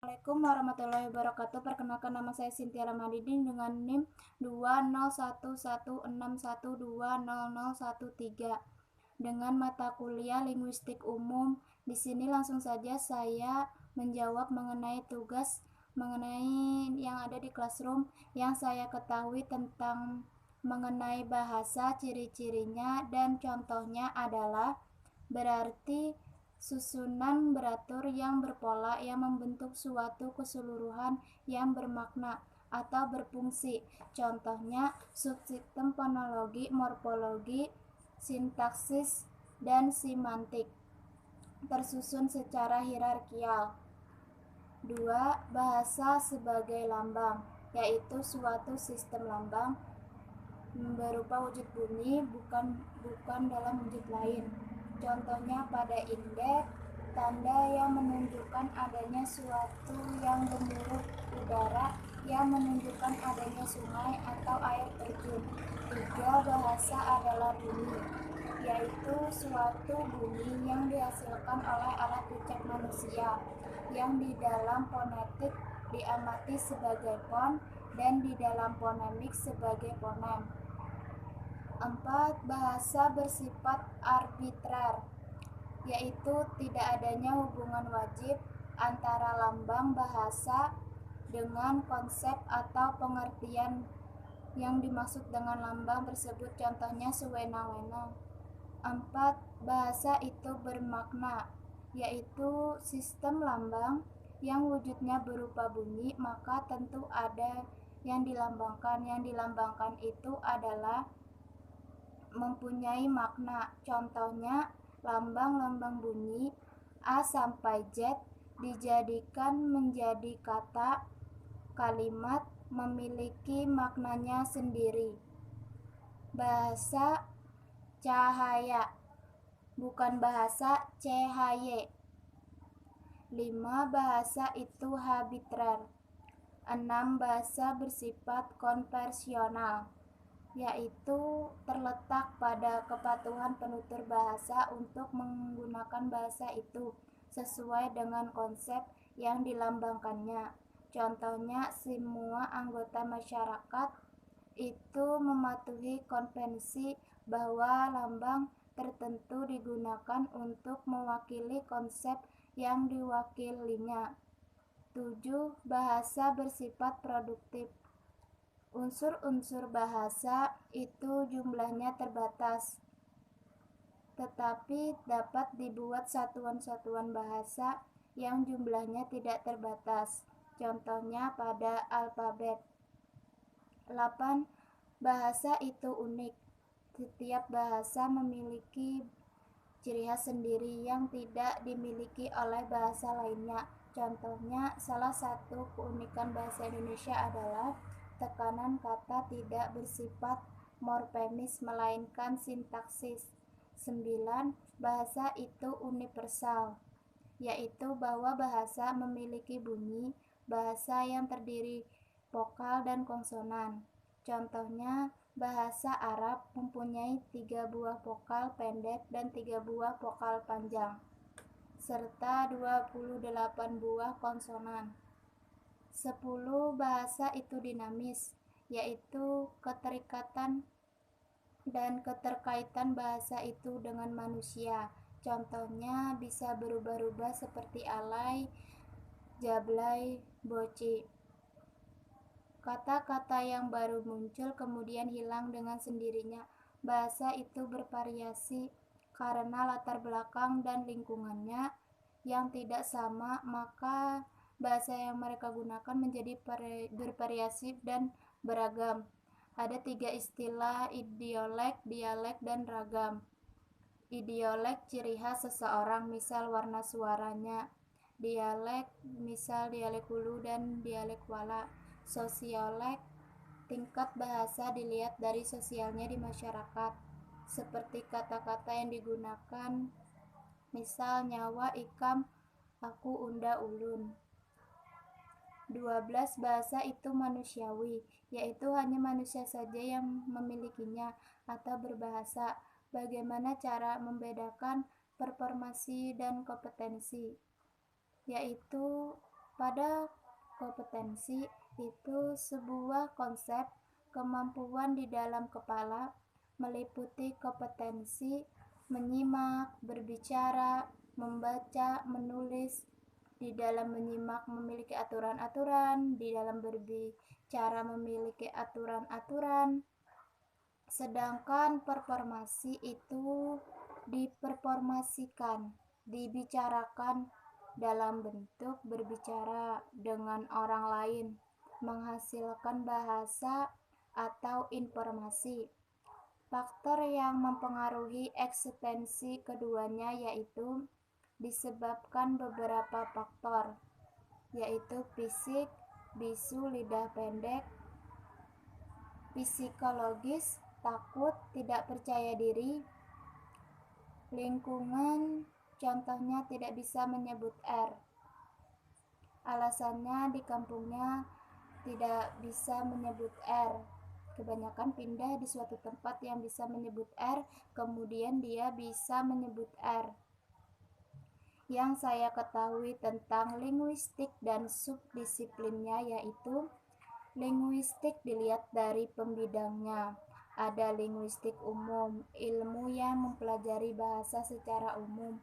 Assalamualaikum warahmatullahi wabarakatuh. Perkenalkan, nama saya Cynthia Ramadini dengan NIM 2011161200013 dengan mata kuliah Linguistik Umum. Di sini langsung saja saya menjawab mengenai tugas yang ada di classroom yang saya ketahui tentang mengenai bahasa, ciri-cirinya dan contohnya adalah berarti susunan beratur yang berpola yang membentuk suatu keseluruhan yang bermakna atau berfungsi. Contohnya subsistem fonologi, morfologi, sintaksis, dan simantik. Tersusun secara hierarkial. 2. Bahasa sebagai lambang, yaitu suatu sistem lambang berupa wujud bunyi bukan dalam wujud lain. Contohnya pada indeks, tanda yang menunjukkan adanya suatu yang gemuruh, udara yang menunjukkan adanya sungai atau air terjun. 3. Bahasa adalah bunyi, yaitu suatu bunyi yang dihasilkan oleh alat ucap manusia yang di dalam fonetik diamati sebagai fon dan di dalam fonemik sebagai fonem. 4. Bahasa bersifat arbitrer, yaitu tidak adanya hubungan wajib antara lambang bahasa dengan konsep atau pengertian yang dimaksud dengan lambang tersebut, contohnya sewenang-wenang. 4. Bahasa itu bermakna, yaitu sistem lambang yang wujudnya berupa bunyi, maka tentu ada yang dilambangkan. Yang dilambangkan itu adalah mempunyai makna. Contohnya lambang-lambang bunyi A sampai Z dijadikan menjadi kata, kalimat memiliki maknanya sendiri. Bahasa cahaya, bukan bahasa CHY. 5. Bahasa itu arbitrer. 6. Bahasa bersifat konversional, yaitu terletak pada kepatuhan penutur bahasa untuk menggunakan bahasa itu sesuai dengan konsep yang dilambangkannya. Contohnya, semua anggota masyarakat itu mematuhi konvensi bahwa lambang tertentu digunakan untuk mewakili konsep yang diwakilinya. 7. Bahasa bersifat produktif. Unsur-unsur bahasa itu jumlahnya terbatas, tetapi dapat dibuat satuan-satuan bahasa yang jumlahnya tidak terbatas. Contohnya pada alfabet. 8. Bahasa itu unik. Setiap bahasa memiliki ciri khas sendiri yang tidak dimiliki oleh bahasa lainnya. Contohnya, salah satu keunikan bahasa Indonesia adalah tekanan kata tidak bersifat morfemis melainkan sintaksis. 9. Bahasa itu universal, yaitu bahwa bahasa memiliki bunyi bahasa yang terdiri vokal dan konsonan. Contohnya, bahasa Arab mempunyai 3 buah vokal pendek dan 3 buah vokal panjang, serta 28 buah konsonan. 10. Bahasa itu dinamis, yaitu keterikatan dan keterkaitan bahasa itu dengan manusia. Contohnya bisa berubah-ubah seperti alay, jablay, boci. Kata-kata yang baru muncul kemudian hilang dengan sendirinya. Bahasa itu bervariasi karena latar belakang dan lingkungannya yang tidak sama, maka bahasa yang mereka gunakan menjadi bervariasi dan beragam. Ada 3 istilah: idiolek, dialek, dan ragam. Idiolek ciri khas seseorang, misal warna suaranya. Dialek misal dialek hulu dan dialek wala. Sosiolek tingkat bahasa dilihat dari sosialnya di masyarakat, seperti kata-kata yang digunakan, misal nyawa, ikam, aku, unda, ulun. 12. Bahasa itu manusiawi, yaitu hanya manusia saja yang memilikinya atau berbahasa. Bagaimana cara membedakan performasi dan kompetensi? Yaitu Pada kompetensi itu sebuah konsep kemampuan di dalam kepala, meliputi kompetensi menyimak, berbicara, membaca, menulis. Di dalam menyimak memiliki aturan-aturan, di dalam berbicara memiliki aturan-aturan. Sedangkan performasi itu diperformasikan, dibicarakan dalam bentuk berbicara dengan orang lain, menghasilkan bahasa atau informasi. Faktor yang mempengaruhi eksistensi keduanya yaitu disebabkan beberapa faktor, yaitu fisik, bisu, lidah pendek, psikologis, takut, tidak percaya diri, lingkungan, contohnya tidak bisa menyebut R. Alasannya di kampungnya tidak bisa menyebut R. Kebanyakan pindah di suatu tempat yang bisa menyebut R, kemudian dia bisa menyebut R. Yang saya ketahui tentang linguistik dan subdisiplinnya yaitu linguistik dilihat dari pembidangnya. Ada linguistik umum, ilmu yang mempelajari bahasa secara umum.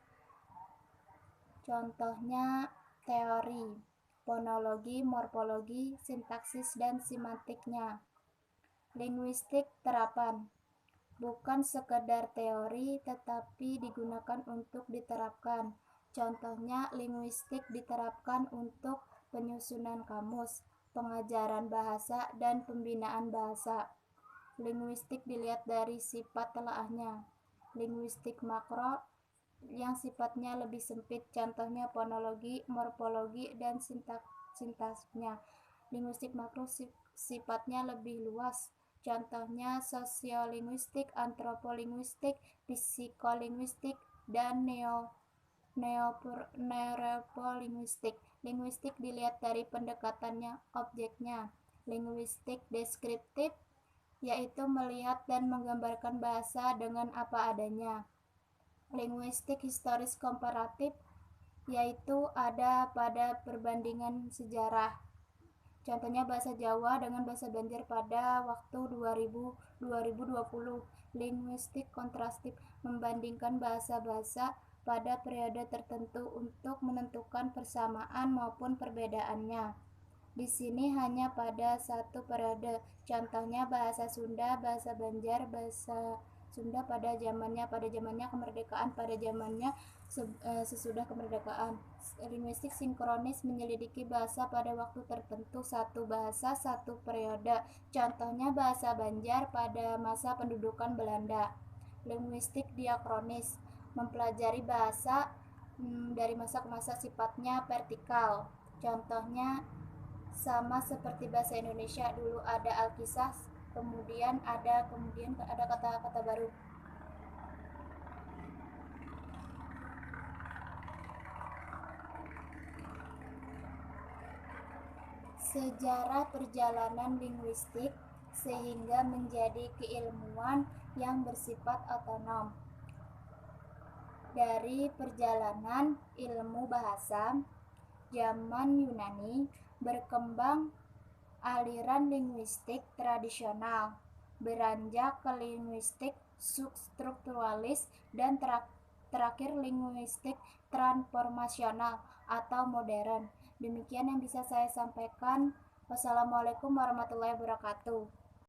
Contohnya teori, fonologi, morfologi, sintaksis, dan semantiknya. Linguistik terapan, bukan sekedar teori tetapi digunakan untuk diterapkan. Contohnya linguistik diterapkan untuk penyusunan kamus, pengajaran bahasa, dan pembinaan bahasa. Linguistik dilihat dari sifat telaahnya. Linguistik makro yang sifatnya lebih sempit, contohnya fonologi, morfologi, dan sintaksnya. Linguistik makro sifatnya lebih luas, contohnya sosiolinguistik, antropolinguistik, psikolinguistik, dan neuropolinguistik. Linguistik dilihat dari pendekatannya, objeknya. Linguistik deskriptif yaitu melihat dan menggambarkan bahasa dengan apa adanya. Linguistik historis komparatif yaitu ada pada perbandingan sejarah. Contohnya bahasa Jawa dengan bahasa Banjar pada waktu 2020. Linguistik kontrastif membandingkan bahasa-bahasa pada periode tertentu untuk menentukan persamaan maupun perbedaannya. Di sini hanya pada satu periode. Contohnya bahasa Sunda, bahasa Banjar, bahasa Sunda pada zamannya kemerdekaan, pada zamannya sesudah kemerdekaan. Linguistik sinkronis menyelidiki bahasa pada waktu tertentu, satu bahasa satu periode. Contohnya bahasa Banjar pada masa pendudukan Belanda. Linguistik diakronis mempelajari bahasa dari masa ke masa, sifatnya vertikal. Contohnya sama seperti bahasa Indonesia, dulu ada Alkisah, kemudian ada kata-kata baru. Sejarah perjalanan linguistik sehingga menjadi keilmuan yang bersifat otonom. Dari perjalanan ilmu bahasa, zaman Yunani berkembang aliran linguistik tradisional, beranjak ke linguistik substrukturalis, dan terakhir linguistik transformasional atau modern. Demikian yang bisa saya sampaikan. Wassalamualaikum warahmatullahi wabarakatuh.